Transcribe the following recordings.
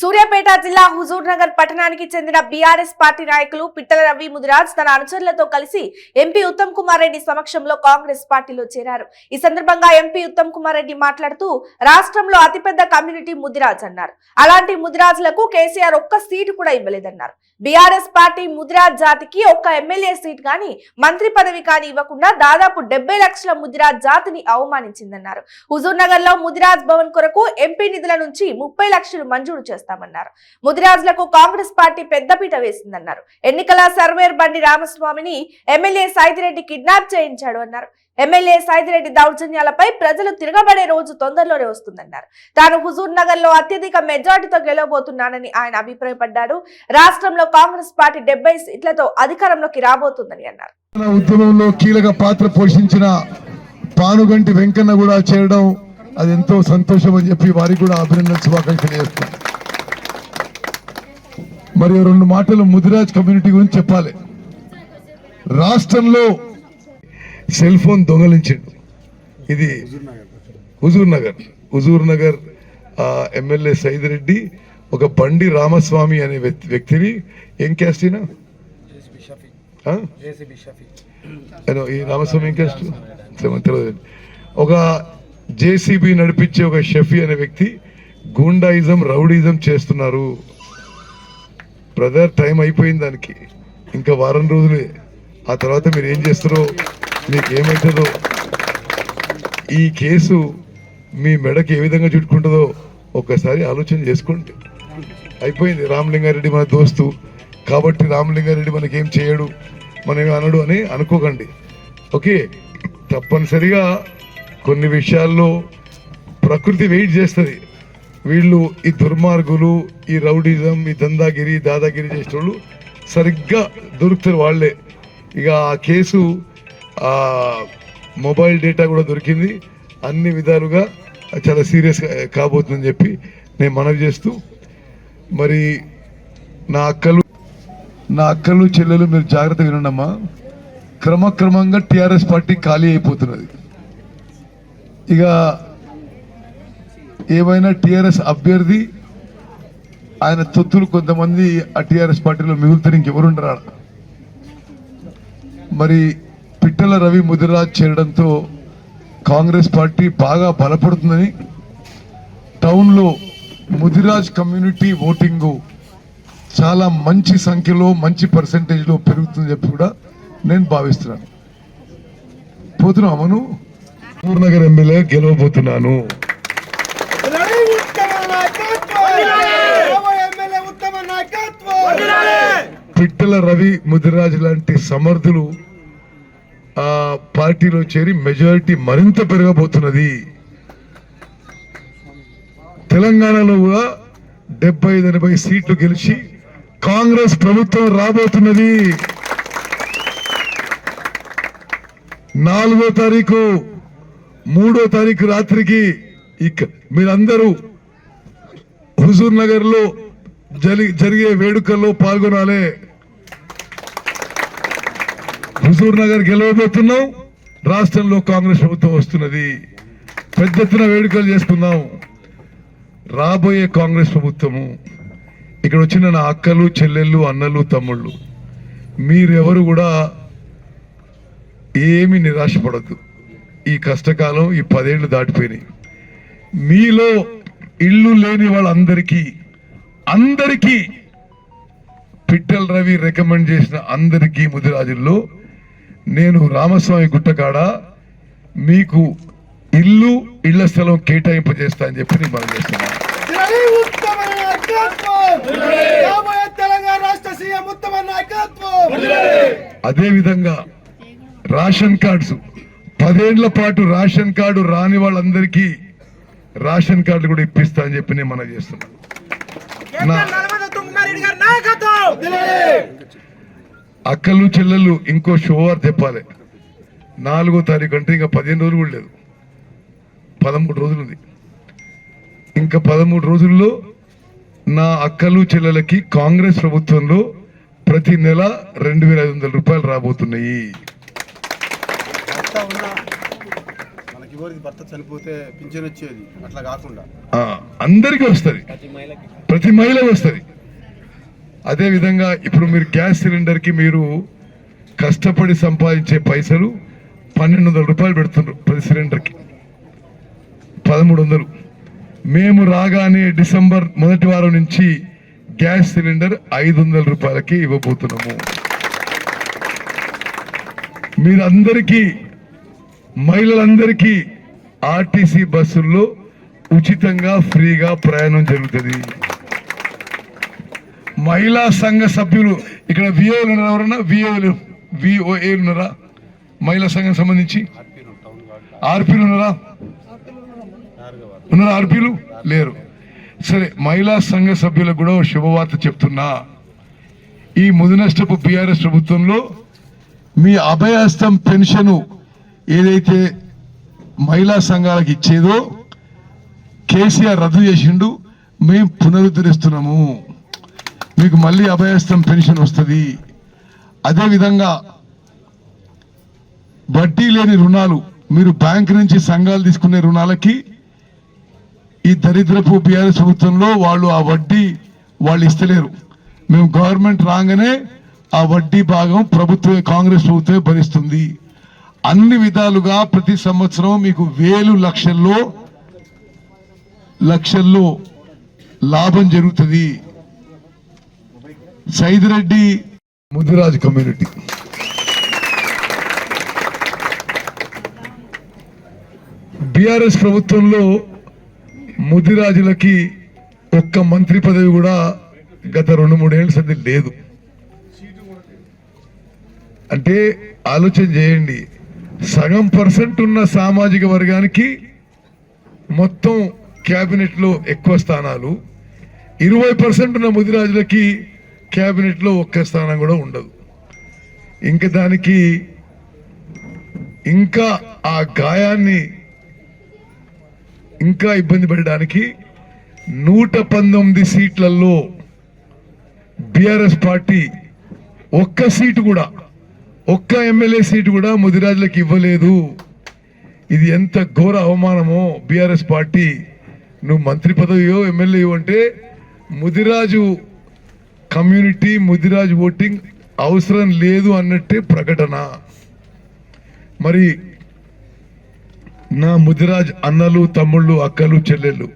సూర్యాపేట జిల్లా హుజూర్ నగర్ పట్టణానికి చెందిన బీఆర్ఎస్ పార్టీ నాయకులు పిట్టల రవి ముదిరాజ్ తన అనుచరులతో కలిసి ఎంపీ ఉత్తమ్ కుమార్ రెడ్డి సమక్షంలో కాంగ్రెస్ పార్టీలో చేరారు. ఈ సందర్భంగా ఎంపీ ఉత్తమ్ కుమార్ రెడ్డి మాట్లాడుతూ రాష్ట్రంలో అతిపెద్ద కమ్యూనిటీ ముదిరాజ్ అన్నారు. అలాంటి ముదిరాజులకు కేసీఆర్ ఒక్క సీటు కూడా ఇవ్వలేదన్నారు. బీఆర్ఎస్ పార్టీ ముదిరాజ్ జాతికి ఒక్క ఎమ్మెల్యే సీట్ కానీ మంత్రి పదవి కానీ ఇవ్వకుండా దాదాపు 70 లక్షల ముదిరాజ్ జాతిని అవమానించిందన్నారు. హుజూర్ నగర్ లో ముదిరాజ్ భవన్ కొరకు ఎంపీ నిధుల నుంచి 30 లక్షలు మంజూరు చేస్తామన్నారు. ముదిరాజులకు కాంగ్రెస్ పార్టీ పెద్దపీట వేసిందన్నారు. ఎన్నికల సర్వేర్ బండి రామస్వామిని ఎమ్మెల్యే సైదిరెడ్డి కిడ్నాప్ చేయించాడు అన్నారు. ఎమ్మెల్యే సైదిరెడ్డి దౌర్జన్యాలపై ప్రజలు తిరగబడే రోజు తొందరలోనే వస్తుందన్నారు. తాను హుజూర్ నగర్ లో అత్యధిక మెజార్టీతో గెలవబోతున్నానని ఆయన అభిప్రాయపడ్డారు. రాష్ట్రంలో కాంగ్రెస్ పార్టీ 70 సీట్లతో అధికారంలోకి రాబోతుందని అన్నారు. ఉద్యమంలో కీలక పాత్ర పోషించిన పానుగంటి వెంకన్న కూడా చేరడం అది ఎంతో సంతోషం అని చెప్పి వారికి కూడా అభినందన శుభాకాంక్షలు చేస్తున్నాను. మరి 2 మాటలు ముదిరాజ్ కమ్యూనిటీ గురించి చెప్పాలి. రాష్ట్రంలో సెల్ ఫోన్ దొంగలించిండు. ఇది హుజూర్ నగర్ ఎమ్మెల్యే సైదిరెడ్డి ఒక బండి రామస్వామి అనే వ్యక్తిని ఏం క్యాస్ట్ అయినా ఈ రామస్వామి ఏం క్యాస్ట్ తెలియదు. ఒక జేసీబీ నడిపించే ఒక షఫీ అనే వ్యక్తి గూండాయిజం రౌడీజం చేస్తున్నారు. బ్రదర్, టైం అయిపోయింది, దానికి ఇంకా వారం రోజులే. ఆ తర్వాత మీరు ఏం చేస్తారో మీకు ఏమవుతుందో, ఈ కేసు మీ మెడకి ఏ విధంగా చుట్టుకుంటుందో ఒక్కసారి ఆలోచన చేసుకోండి. అయిపోయింది. రామలింగారెడ్డి మన దోస్తు కాబట్టి రామలింగారెడ్డి మనకేం చేయడు, మనం అనడు అని అనుకోకండి. ఓకే, తప్పనిసరిగా కొన్ని విషయాల్లో ప్రకృతి వెయిట్ చేస్తుంది. వీళ్ళు ఈ దుర్మార్గులు, ఈ రౌడీజం, ఈ దందాగిరి దాదాగిరి చేసేవాళ్ళు సరిగ్గా దొరుకుతారు వాళ్ళే. ఇక ఆ కేసు మొబైల్ డేటా కూడా దొరికింది. అన్ని విధాలుగా చాలా సీరియస్ కాబోతుందని చెప్పి నేను మనవి చేస్తూ, మరి నా అక్కలు చెల్లెలు మీరు జాగ్రత్తగా వినండమ్మా. క్రమక్రమంగా టీఆర్ఎస్ పార్టీ ఖాళీ అయిపోతున్నది. ఇక ఏమైనా టీఆర్ఎస్ అభ్యర్థి ఆయన తొత్తులు కొంతమంది ఆ టీఆర్ఎస్ పార్టీలో మిగులుతారు, ఇంకెవరుంటారు. మరి పిట్టల రవి ముదిరాజ్ చేరడంతో కాంగ్రెస్ పార్టీ బాగా బలపడుతుందని, టౌన్లో ముదిరాజ్ కమ్యూనిటీ ఓటింగు చాలా మంచి సంఖ్యలో మంచి పర్సంటేజ్లో పెరుగుతుందని చెప్పి కూడా నేను భావిస్తున్నాను. పోతున్నాం అమను హుజూర్ నగర్ ఎమ్మెల్యే గెలవబోతున్నాను. పిట్టల రవి ముదిరాజ్ లాంటి సమర్థులు ఆ పార్టీలో చేరి మెజారిటీ మరింత పెరగబోతున్నది. తెలంగాణలో కూడా 75-80 సీట్లు గెలిచి కాంగ్రెస్ ప్రభుత్వం రాబోతున్నది. 4వ తారీఖు 3వ తారీఖు రాత్రికి మీరందరూ హుజూర్ నగర్ లో జరిగే వేడుకల్లో పాల్గొనాలి. హుజూర్ నగర్ గెలవబోతున్నాం. రాష్ట్రంలో కాంగ్రెస్ ప్రభుత్వం వస్తున్నది. పెద్ద ఎత్తున వేడుకలు చేసుకుందాం. రాబోయే కాంగ్రెస్ ప్రభుత్వము, ఇక్కడ వచ్చిన నా అక్కలు చెల్లెళ్ళు అన్నలు తమ్ముళ్ళు, మీరెవరు కూడా ఏమి నిరాశపడద్దు. ఈ కష్టకాలం ఈ 10 ఏళ్ళు దాటిపోయినాయి. మీలో ఇల్లు లేని వాళ్ళందరికీ పిట్టల రవి రికమెండ్ చేసిన అందరికీ ముదిరాజుల్లో నేను రామస్వామి గుట్టకాడ మీకు ఇళ్ల స్థలం కేటాయింపజేస్తా అని చెప్పి నేను మనం చేస్తున్నాను. అదేవిధంగా రేషన్ కార్డ్స్ 10 ఏళ్ల పాటు రేషన్ కార్డు రాని వాళ్ళందరికీ రేషన్ కార్డులు కూడా ఇప్పిస్తా అని చెప్పి నేను మనం చేస్తున్నాను. అక్కలు చెల్లెళ్ళు ఇంకో షోవార్ చెప్పాలి. 4వ తారీఖు అంటే ఇంకా 15 రోజులు కూడా లేదు, 13 రోజులు ఉంది. ఇంకా 13 రోజుల్లో నా అక్కలు చెల్లెలకి కాంగ్రెస్ ప్రభుత్వంలో ప్రతి నెల 2500 రూపాయలు రాబోతున్నాయి. భర్త చనిపోతే పింఛన్ వచ్చేది, అట్లా కాకుండా అందరికీ వస్తుంది, ప్రతి మహిళకు వస్తుంది. అదేవిధంగా ఇప్పుడు మీరు గ్యాస్ సిలిండర్కి మీరు కష్టపడి సంపాదించే పైసలు 1200 రూపాయలు పెడుతున్నారు ప్రతి సిలిండర్కి, 1300. మేము రాగానే డిసెంబర్ మొదటి వారం నుంచి గ్యాస్ సిలిండర్ 500 రూపాయలకి ఇవ్వబోతున్నాము. మీరందరికీ, మహిళలందరికీ ఆర్టీసీ బస్సుల్లో ఉచితంగా ఫ్రీగా ప్రయాణం జరుగుతుంది. మహిళా సంఘ సభ్యులు ఇక్కడ విఓలు ఎవరన్నా, విఓఏలు ఉన్నారా? మహిళా సంఘం సంబంధించి ఆర్పీలు ఉన్నారా? ఆర్పీలు లేరు. సరే, మహిళా సంఘ సభ్యులకు కూడా శుభవార్త చెప్తున్నా. ఈ ముదినష్టపు బీఆర్ఎస్ ప్రభుత్వంలో మీ అభయహస్తం పెన్షన్ ఏదైతే మహిళా సంఘాలకు ఇచ్చేదో కేసీఆర్ రద్దు చేసిండు, మేము పునరుద్ధరిస్తున్నాము. మీకు మళ్ళీ అభయహస్తం పెన్షన్ వస్తుంది. అదేవిధంగా వడ్డీ లేని రుణాలు, మీరు బ్యాంక్ నుంచి సంఘాలు తీసుకునే రుణాలకి ఈ దరిద్రపు బీఆర్ఎస్ ప్రభుత్వంలో వాళ్ళు ఆ వడ్డీ వాళ్ళు ఇస్తలేరు. మేము గవర్నమెంట్ రాగానే ఆ వడ్డీ భాగం ప్రభుత్వమే, కాంగ్రెస్ ప్రభుత్వమే భరిస్తుంది. అన్ని విధాలుగా ప్రతి సంవత్సరం మీకు వేలు లక్షల్లో లాభం జరుగుతుంది. సైదిరెడ్డి ముదిరాజ్ కమ్యూనిటీ బీఆర్ఎస్ ప్రభుత్వంలో ముదిరాజులకి ఒక్క మంత్రి పదవి కూడా గత 2-3 ఏళ్ళ సంది లేదు. అంటే ఆలోచన చేయండి, సగం % ఉన్న సామాజిక వర్గానికి మొత్తం క్యాబినెట్ లో ఎక్కువ స్థానాలు, 20% ఉన్న ముదిరాజులకి క్యాబినెట్ లో ఒక్క స్థానం కూడా ఉండదు. ఇంకా దానికి ఇంకా ఆ గాయాన్ని ఇంకా ఇబ్బంది పడడానికి 119 సీట్లలో బీఆర్ఎస్ పార్టీ ఒక్క సీటు కూడా, ఒక్క ఎమ్మెల్యే సీటు కూడా ముదిరాజులకు ఇవ్వలేదు. ఇది ఎంత ఘోర అవమానమో. బీఆర్ఎస్ పార్టీ నువ్వు మంత్రి పదవియో ఎమ్మెల్యే అంటే ముదిరాజు కమ్యూనిటీ, ముదిరాజు ఓటింగ్ అవసరం లేదు అన్నట్టే ప్రకటన. మరి నా ముదిరాజ్ అన్నలు, తమ్ముళ్ళు, అక్కలు, చెల్లెళ్ళు,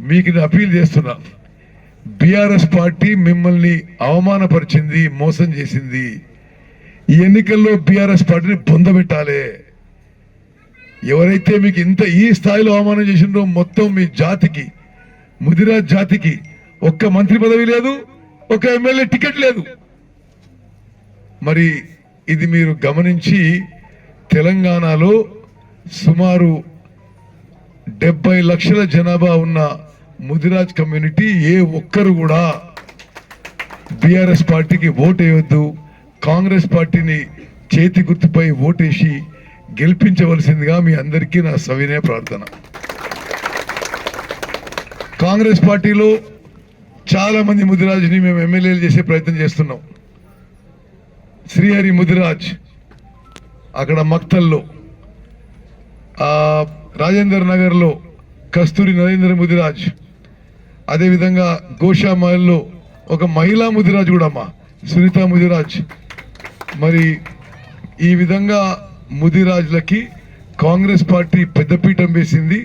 మీకు నేను అపీల్ చేస్తున్నా, బీఆర్ఎస్ పార్టీ మిమ్మల్ని అవమానపరిచింది, మోసం చేసింది. ఈ ఎన్నికల్లో బీఆర్ఎస్ పార్టీని పొందబెట్టాలి. ఎవరైతే మీకు ఇంత ఈ స్థాయిలో అవమానం చేసిండ్రో మొత్తం మీ జాతికి, ముదిరాజ్ జాతికి ఒక్క మంత్రి పదవి లేదు, ఒక ఎమ్మెల్యే టికెట్ లేదు. మరి ఇది మీరు గమనించి తెలంగాణలో సుమారు 70 లక్షల జనాభా ఉన్న ముదిరాజ్ కమ్యూనిటీ ఏ ఒక్కరు కూడా బీఆర్ఎస్ పార్టీకి ఓటు వేయవద్దు, కాంగ్రెస్ పార్టీని చేతి గుర్తుపై ఓటేసి గెలిపించవలసిందిగా మీ అందరికీ నా సవినయ ప్రార్థన. కాంగ్రెస్ పార్టీలో చాలా మంది ముదిరాజ్ని మేము ఎమ్మెల్యేలు చేసే ప్రయత్నం చేస్తున్నాం. శ్రీహరి ముదిరాజ్ అక్కడ మక్తల్లో, రాజేందర్ నగర్లో కస్తూరి నరేంద్ర ముదిరాజ్, అదేవిధంగా గోషామహల్లో ఒక మహిళా ముదిరాజ్ కూడా అమ్మా సునీత ముదిరాజ్. మరి ఈ విధంగా ముదిరాజ్లకి కాంగ్రెస్ పార్టీ పెద్దపీఠం వేసింది.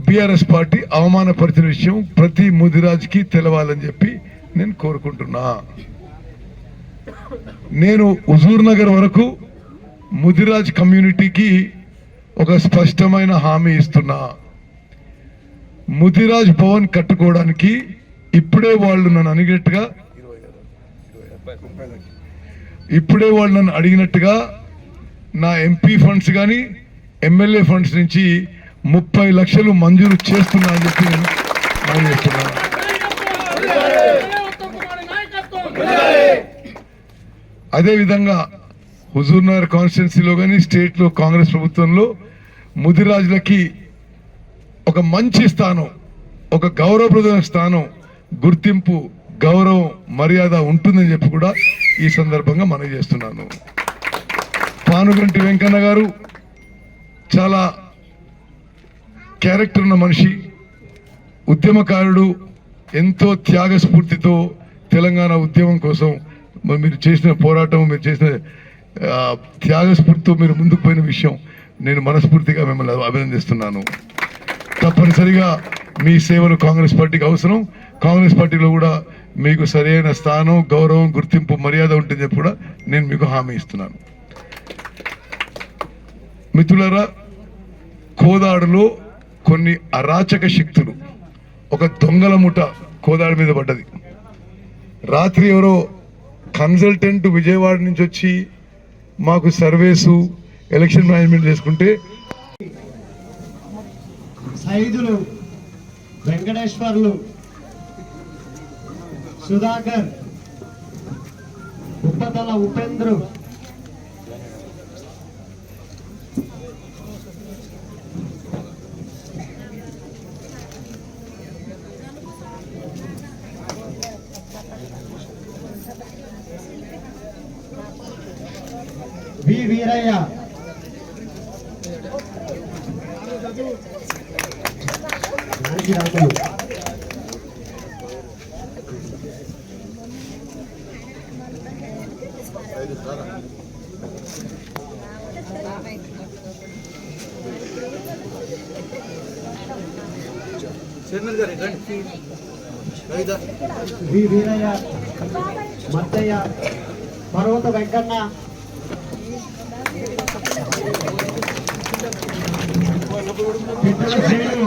బీఆర్ఎస్ పార్టీ అవమానపరిచిన విషయం ప్రతి ముదిరాజ్కి తెలవాలని చెప్పి నేను కోరుకుంటున్నా. నేను హుజూర్ నగర్ వరకు ముదిరాజ్ కమ్యూనిటీకి ఒక స్పష్టమైన హామీ ఇస్తున్నా. ముదిరాజ్ భవన్ కట్టుకోవడానికి ఇప్పుడే వాళ్ళు నన్ను అడిగినట్టుగా నా ఎంపీ ఫండ్స్ కానీ ఎమ్మెల్యే ఫండ్స్ నుంచి 30 లక్షలు మంజూరు చేస్తున్నా అని చెప్పి నేను హామీ ఇస్తున్నా. అదేవిధంగా హుజూర్ నగర్ కాన్స్టిట్యున్సీలో కానీ స్టేట్లో కాంగ్రెస్ ప్రభుత్వంలో ముదిరాజులకి ఒక మంచి స్థానం, ఒక గౌరవప్రదమైన స్థానం, గుర్తింపు, గౌరవం, మర్యాద ఉంటుందని చెప్పి కూడా ఈ సందర్భంగా మనవి చేస్తున్నాను. పానుగంటి వెంకన్న గారు చాలా క్యారెక్టర్ ఉన్న మనిషి, ఉద్యమకారుడు ఎంతో త్యాగ స్ఫూర్తితో తెలంగాణ ఉద్యమం కోసం మీరు చేసిన పోరాటం, మీరు చేసిన త్యాగ స్ఫూర్తితో మీరు ముందుకు పోయిన విషయం నేను మనస్ఫూర్తిగా మిమ్మల్ని అభినందిస్తున్నాను. తప్పనిసరిగా మీ సేవలు కాంగ్రెస్ పార్టీకి అవసరం. కాంగ్రెస్ పార్టీలో కూడా మీకు సరైన స్థానం, గౌరవం, గుర్తింపు, మర్యాద ఉంటుందని చెప్పి కూడా నేను మీకు హామీ ఇస్తున్నాను. మిత్రులారా, కోదాడులో కొన్ని అరాచక శక్తులు, ఒక దొంగల ముఠ కోదాడు మీద పడ్డది. రాత్రి ఎవరో కన్సల్టెంట్ విజయవాడ నుంచి వచ్చి మాకు సర్వేసు, ఎలక్షన్ మేనేజ్మెంట్ చేసుకుంటే సైదులు, వెంకటేశ్వర్లు, సుధాకర్, ఉప్పతల ఉపేంద్రు, వి వీరయ్య, రాములు, వి వీరయ్య, మత్తయ్య, పర్వత వెంకన్న, పిట్టల శ్రీను,